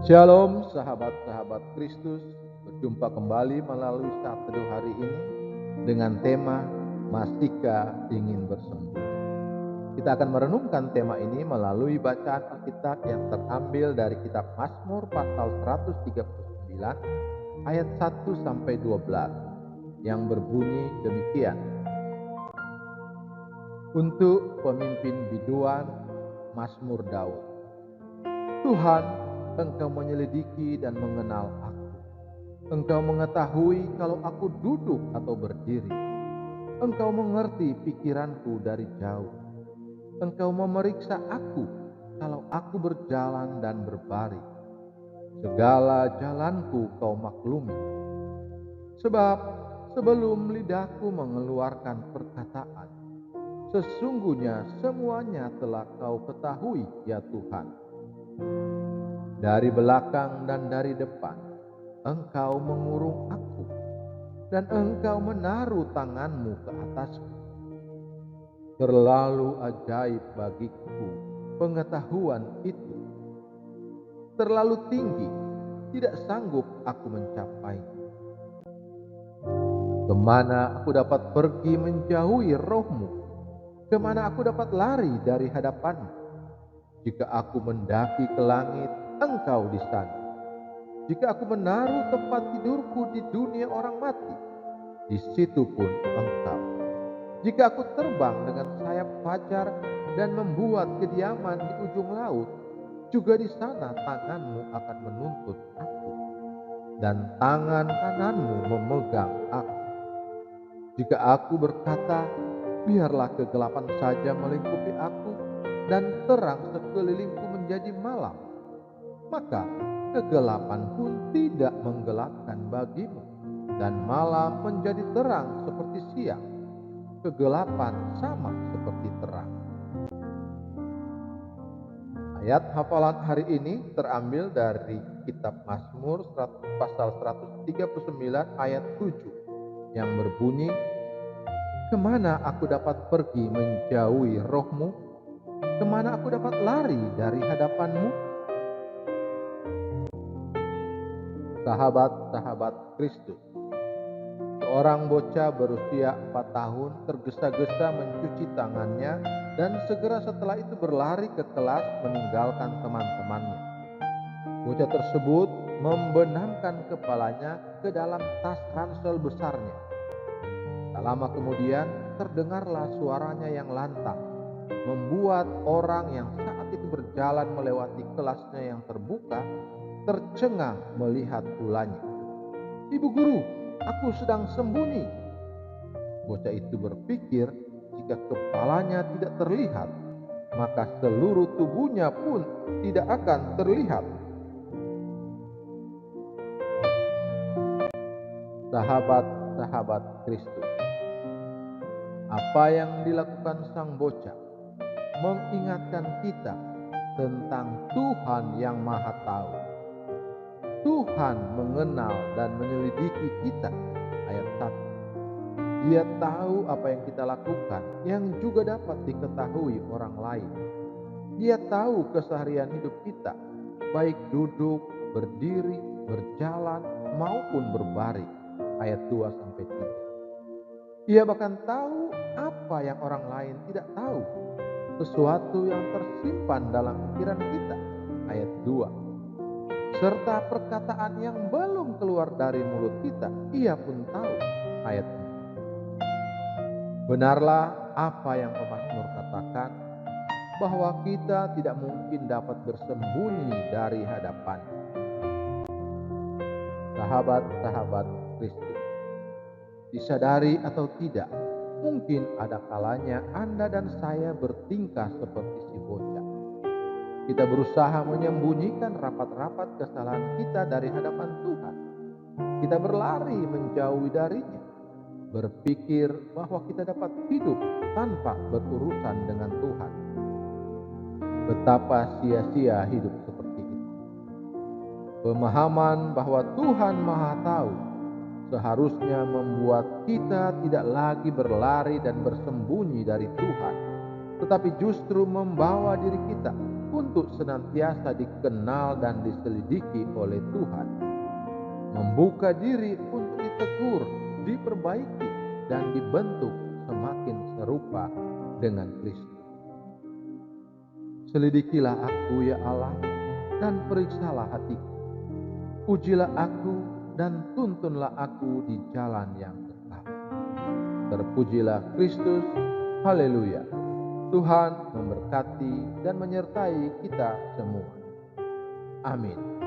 Shalom sahabat-sahabat Kristus, berjumpa kembali melalui saat teduh hari ini dengan tema Masihkah ingin bersembuh. Kita akan merenungkan tema ini melalui bacaan Alkitab yang terambil dari kitab Mazmur pasal 139 ayat 1 sampai 12 yang berbunyi demikian. Untuk pemimpin biduan, Mazmur Daud. Tuhan, Engkau menyelidiki dan mengenal aku. Engkau mengetahui kalau aku duduk atau berdiri. Engkau mengerti pikiranku dari jauh. Engkau memeriksa aku kalau aku berjalan dan berbaring. Segala jalanku kau maklumi. Sebab sebelum lidahku mengeluarkan perkataan, sesungguhnya semuanya telah kau ketahui, ya Tuhan. Dari belakang dan dari depan, Engkau mengurung aku, dan Engkau menaruh tanganmu ke atasku. Terlalu ajaib bagiku pengetahuan itu. Terlalu tinggi, tidak sanggup aku mencapainya. Kemana aku dapat pergi menjauhi roh-Mu? Kemana aku dapat lari dari hadapan-Mu? Jika aku mendaki ke langit, Engkau di sana. Jika aku menaruh tempat tidurku di dunia orang mati, di situ pun Engkau. Jika aku terbang dengan sayap fajar dan membuat kediaman di ujung laut, juga di sana tangan-Mu akan menuntut aku, dan tangan kanan-Mu memegang aku. Jika aku berkata, biarlah kegelapan saja melingkupi aku, dan terang sekelilingku menjadi malam, maka kegelapan pun tidak menggelapkan bagimu, dan malam menjadi terang seperti siang. Kegelapan sama seperti terang. Ayat hafalan hari ini terambil dari kitab Mazmur pasal 139 ayat 7 yang berbunyi, kemana aku dapat pergi menjauhi roh-Mu? Kemana aku dapat lari dari hadapan-Mu? Sahabat-sahabat Kristus, seorang bocah berusia 4 tahun tergesa-gesa mencuci tangannya dan segera setelah itu berlari ke kelas meninggalkan teman-temannya. Bocah tersebut membenamkan kepalanya ke dalam tas ransel besarnya. Tak lama kemudian terdengarlah suaranya yang lantang, membuat orang yang saat itu berjalan melewati kelasnya yang terbuka tercengang melihat ulahnya. Ibu guru, aku sedang sembunyi. Bocah itu berpikir jika kepalanya tidak terlihat, maka seluruh tubuhnya pun tidak akan terlihat. Sahabat-sahabat Kristus, apa yang dilakukan sang bocah mengingatkan kita tentang Tuhan yang Maha Tahu. Tuhan mengenal dan menyelidiki kita. Ayat 1. Dia tahu apa yang kita lakukan, yang juga dapat diketahui orang lain. Dia tahu keseharian hidup kita, baik duduk, berdiri, berjalan, maupun berbaring. Ayat 2-3. Dia bahkan tahu apa yang orang lain tidak tahu, sesuatu yang tersimpan dalam pikiran kita. Ayat 2. Serta perkataan yang belum keluar dari mulut kita, ia pun tahu. Ayat 4. Benarlah apa yang pemazmur katakan, bahwa kita tidak mungkin dapat bersembunyi dari hadapan. Sahabat-sahabat Kristus, disadari atau tidak, mungkin ada kalanya Anda dan saya bertingkah seperti si bocah. Kita berusaha menyembunyikan rapat-rapat kesalahan kita dari hadapan Tuhan. Kita berlari menjauhi darinya, berpikir bahwa kita dapat hidup tanpa berurusan dengan Tuhan. Betapa sia-sia hidup seperti itu. Pemahaman bahwa Tuhan Maha Tahu seharusnya membuat kita tidak lagi berlari dan bersembunyi dari Tuhan, tetapi justru membawa diri kita untuk senantiasa dikenal dan diselidiki oleh Tuhan, membuka diri untuk ditegur, diperbaiki, dan dibentuk semakin serupa dengan Kristus. Selidikilah aku, ya Allah, dan periksalah hatiku. Ujilah aku dan tuntunlah aku di jalan yang benar. Terpujilah Kristus. Haleluya. Tuhan memberkati dan menyertai kita semua. Amin.